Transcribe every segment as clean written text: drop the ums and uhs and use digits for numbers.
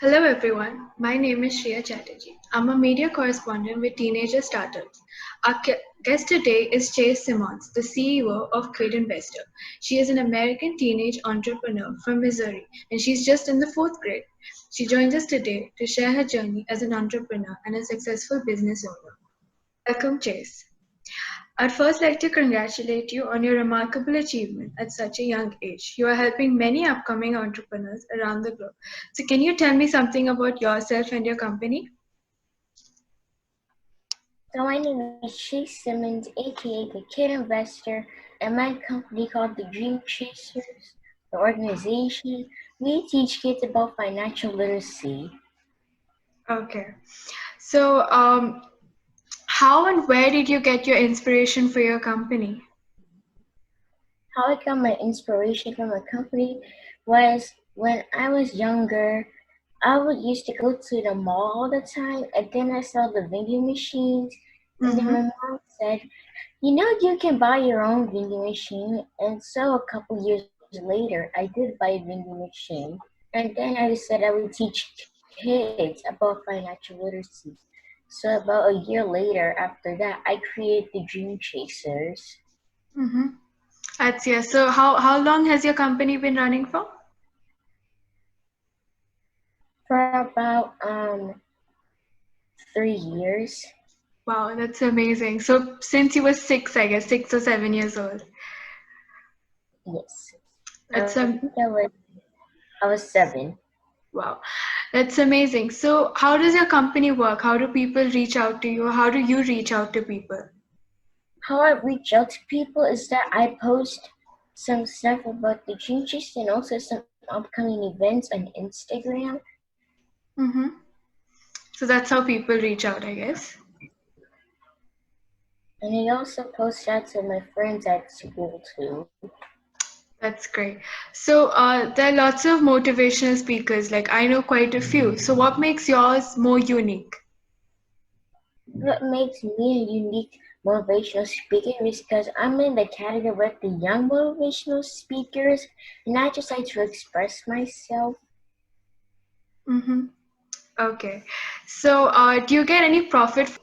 Hello everyone, my name is Sriya Chatterjee. I'm a media correspondent with teenager startups. Our guest today is Chase Simmons, the CEO of Quid Investor. She is an American teenage entrepreneur from Missouri and she's just in the fourth grade. She joins us today to share her journey as an entrepreneur and a successful business owner. Welcome, Chase. I'd first like to congratulate you on your remarkable achievement at such a young age. You are helping many upcoming entrepreneurs around the globe. So, can you tell me something about yourself and your company? So my name is Chase Simmons, aka the Kid Investor, and my company called the Dream Chasers, the organization, we teach kids about financial literacy. Okay. So, how and where did you get your inspiration for your company? How I got my inspiration from my company was when I was younger, I would used to go to the mall all the time, and then I saw the vending machines, and then Mm-hmm. my mom said, you can buy your own vending machine. And so a couple years later, I did buy a vending machine. And then I decided I would teach kids about financial literacy. So about a year later after that, I created the Dream Chasers Mm-hmm. That's yes. So, how long has your company been running for? for about 3 years. Wow, that's amazing. So, since you were six, I guess 6 or 7 years old. Yes. That's I think I was 7. Wow, that's amazing. So, how does your company work? How do people reach out to you? How do you reach out to people? How I reach out to people is that I post some stuff about the Dream Chasers and also some upcoming events on Instagram. Mm-hmm. So that's how people reach out, I guess. And I also post that to my friends at school too. That's great. So, there are lots of motivational speakers. Like I know quite a few. So, what makes yours more unique? What makes me a unique motivational speaker is because I'm in the category with the young motivational speakers, and I just like to express myself. Mm-hmm. Okay. So, do you get any profit?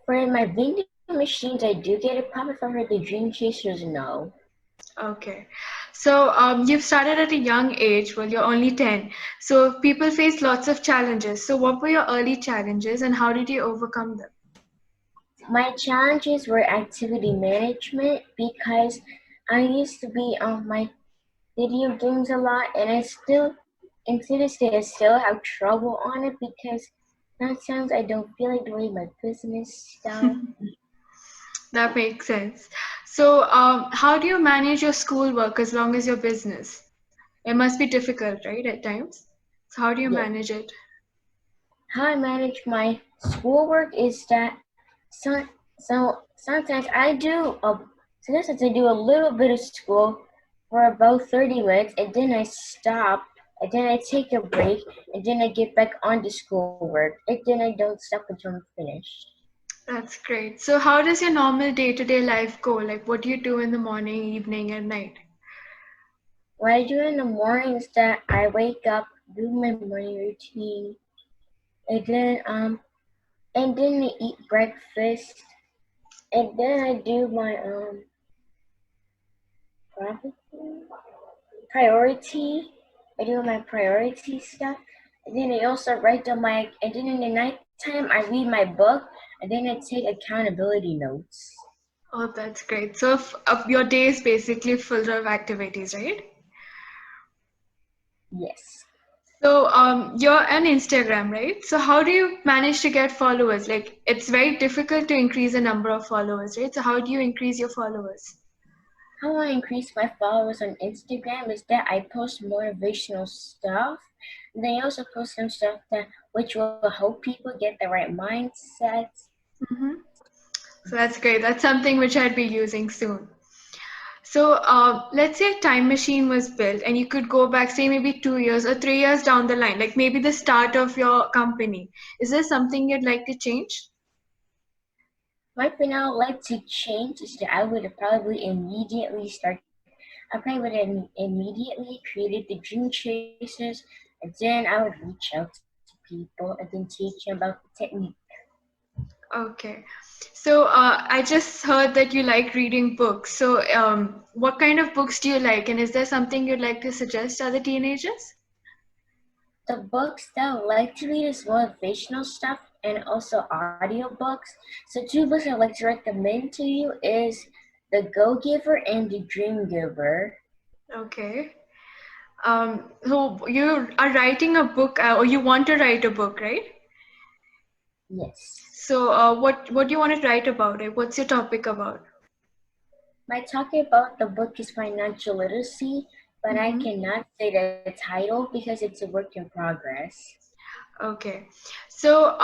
For my vending machines, I do get a profit from her. The Dream Chasers, no. Okay. So, you've started at a young age. Well, you're only 10. So, people face lots of challenges. So, what were your early challenges and how did you overcome them? My challenges were activity management because I used to be on my video games a lot, and and to this day, I still have trouble on it because sometimes I don't feel like doing my business stuff. That makes sense. So, how do you manage your schoolwork as long as your business? It must be difficult, right, at times? So, how do you Yeah. manage it? How I manage my schoolwork is that sometimes sometimes I do a little bit of school for about 30 minutes, and then I stop, and then I take a break, and then I get back on to schoolwork, and then I don't stop until I'm finished. That's great. So, how does your normal day-to-day life go? Like, what do you do in the morning, evening, and night? What I do in the morning is that I wake up, do my morning routine, and then I eat breakfast, and then I do my probably priority. I do my priority stuff, and then I also write down and then in the nighttime I read my book, and then I take accountability notes. Oh, that's great. So, your day is basically full of activities, right? Yes. So, you're on Instagram, right? So, how do you manage to get followers? Like, it's very difficult to increase the number of followers, right? So, how do you increase your followers? How I increase my followers on Instagram is that I post motivational stuff. And then I also post some stuff that which will help people get the right mindset. Mm-hmm. So, that's great. That's something which I'd be using soon. So, let's say a time machine was built and you could go back, say maybe 2 years or 3 years down the line, like maybe the start of your company. Is there something you'd like to change? One thing I would like to change is that I would probably immediately start. I probably would have immediately created the Dream Chasers And then I would reach out to people and then teach them about the technique. Okay. So I just heard that you like reading books. So what kind of books do you like? And is there something you'd like to suggest to other teenagers? The books that I like to read is motivational stuff and also audiobooks. So two books I like to recommend to you is The Go Giver and The Dream Giver. Okay. So you are writing a book, or you want to write a book, right? Yes. So what do you want to write about it? What's your topic about? My talking about the book is financial literacy, but I Mm-hmm. cannot say the title because it's a work in progress. Okay. So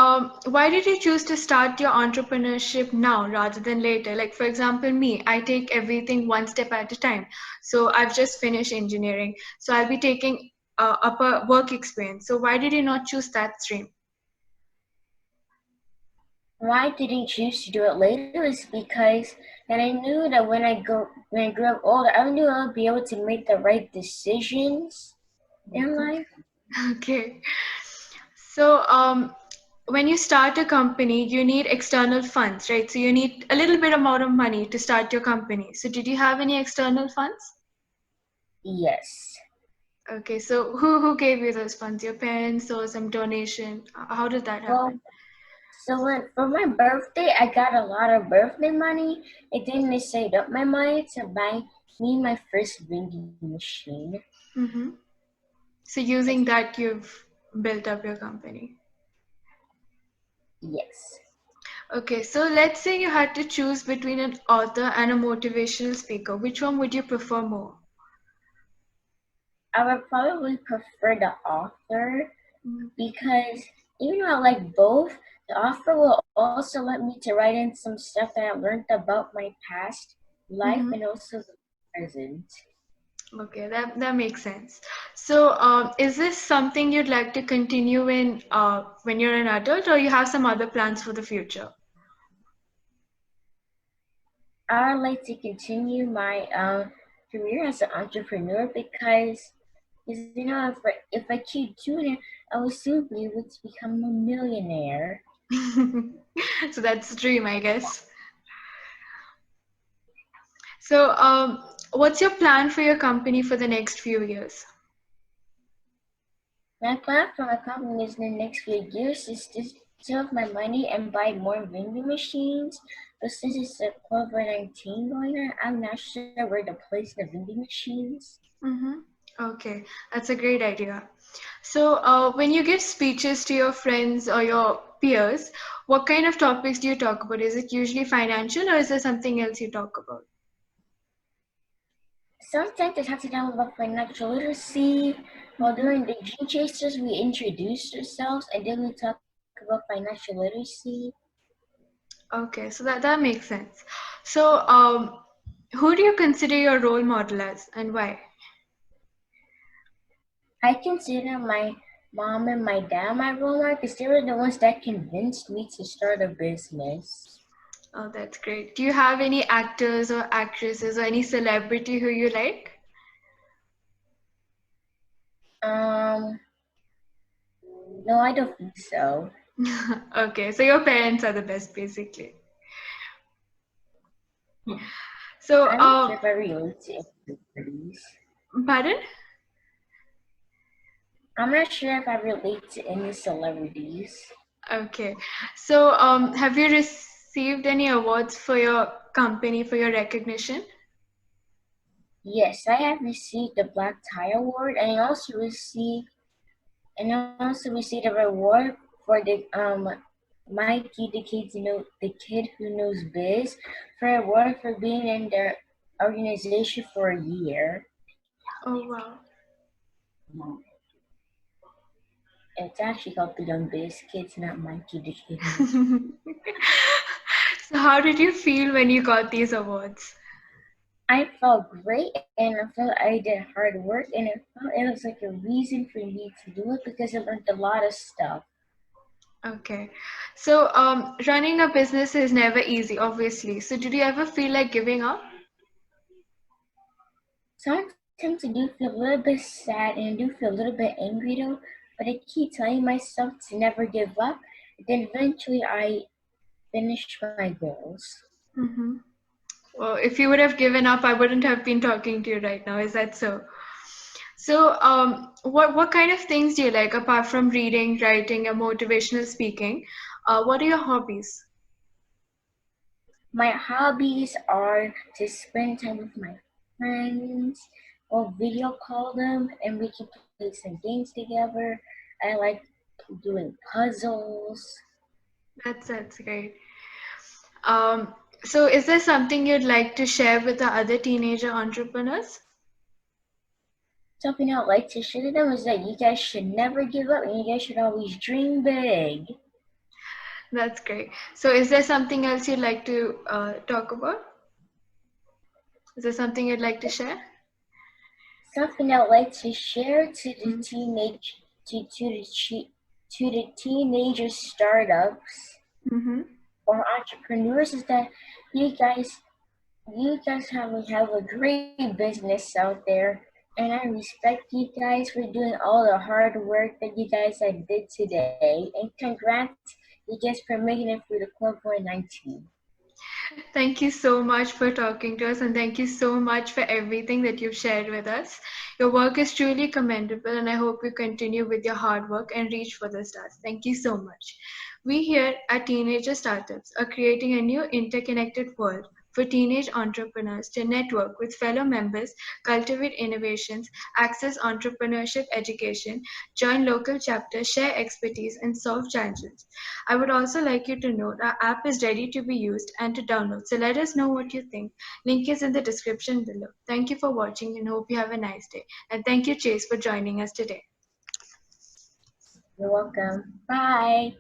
why did you choose to start your entrepreneurship now rather than later? Like for example, me, I take everything one step at a time. So I've just finished engineering. So I'll be taking up a work experience. So why did you not choose that stream? Why I didn't choose to do it later is because that I knew that when I grew up older, I knew I would be able to make the right decisions in life. Okay. So when you start a company, you need external funds, right? So you need a little bit amount of money to start your company. So did you have any external funds? Yes. Okay, so who gave you those funds? Your parents or some donation? How did that happen? Well, so when for my birthday, I got a lot of birthday money. It didn't saved up my money to buy me my first vending machine. Mm-hmm. So using that, you've built up your company. Yes. Okay, so let's say you had to choose between an author and a motivational speaker. Which one would you prefer more? I would probably prefer the author Mm-hmm. because even though I like both, the author will also let me to write in some stuff that I learned about my past life Mm-hmm. and also the present. Okay, that makes sense. So, is this something you'd like to continue in when you're an adult, or you have some other plans for the future? I would like to continue my career as an entrepreneur because if I keep doing it, I will soon be able to become a millionaire. So that's the dream, I guess. So, what's your plan for your company for the next few years? My plan for my company is in the next few years is to save my money and buy more vending machines. But since it's a COVID-19 going on, I'm not sure where to place the vending machines. Mm-hmm. Okay, that's a great idea. So, when you give speeches to your friends or your peers, what kind of topics do you talk about? Is it usually financial, or is there something else you talk about? Sometimes it has to do about financial literacy. While Mm-hmm. during the Gene Chasers, we introduce ourselves and then we talk about financial literacy. Okay, so that makes sense. So, who do you consider your role model as, and why? I consider my mom and my dad my role model because they were the ones that convinced me to start a business. Oh, that's great. Do you have any actors or actresses or any celebrity who you like? Um, no, I don't think so. Okay, so your parents are the best, basically. So, I'm not sure if I relate to any celebrities. pardon? I'm not sure if I relate to any celebrities. Okay. So, have you received any awards for your company for your recognition? Yes, I have received the Black Tie Award, and I also received a reward for the Mikey, the kid who knows biz, for a award for being in their organization for a year. Oh, wow. It's actually called the Young Biz Kids, not Mikey the kid who knows. So, how did you feel when you got these awards? I felt great, and I felt I did hard work, and it was like a reason for me to do it because I learned a lot of stuff. Okay. So, running a business is never easy, obviously. So, did you ever feel like giving up? Sometimes Sometimes I do feel a little bit sad and I do feel a little bit angry though, but I keep telling myself to never give up. Then eventually I finish my goals. Mm-hmm. Well, if you would have given up, I wouldn't have been talking to you right now. Is that so? So, what kind of things do you like apart from reading, writing, and motivational speaking? What are your hobbies? My hobbies are to spend time with my friends or video call them and we can play some games together. I like doing puzzles. That's great. So, is there something you'd like to share with the other teenager entrepreneurs? Something I'd like to share to them is that you guys should never give up and you guys should always dream big. That's great. So, is there something else you'd like to talk about? Is there something you'd like to share? Something I'd like to share to the Mm-hmm. to the teenager startups Mm-hmm. or entrepreneurs is that you guys you guys have a great business out there, and I respect you guys for doing all the hard work that you guys have did today. And congrats, you guys for making it through the COVID-19. Thank you so much for talking to us, and thank you so much for everything that you've shared with us. Your work is truly commendable, and I hope you continue with your hard work and reach for the stars. Thank you so much. We here at Teenager Startups are creating a new interconnected world for teenage entrepreneurs to network with fellow members, cultivate innovations, access entrepreneurship education, join local chapters, share expertise, and solve challenges. I would also like you to note our app is ready to be used and to download. So let us know what you think. Link is in the description below. Thank you for watching and hope you have a nice day. And thank you, Chase, for joining us today. You're welcome. Bye.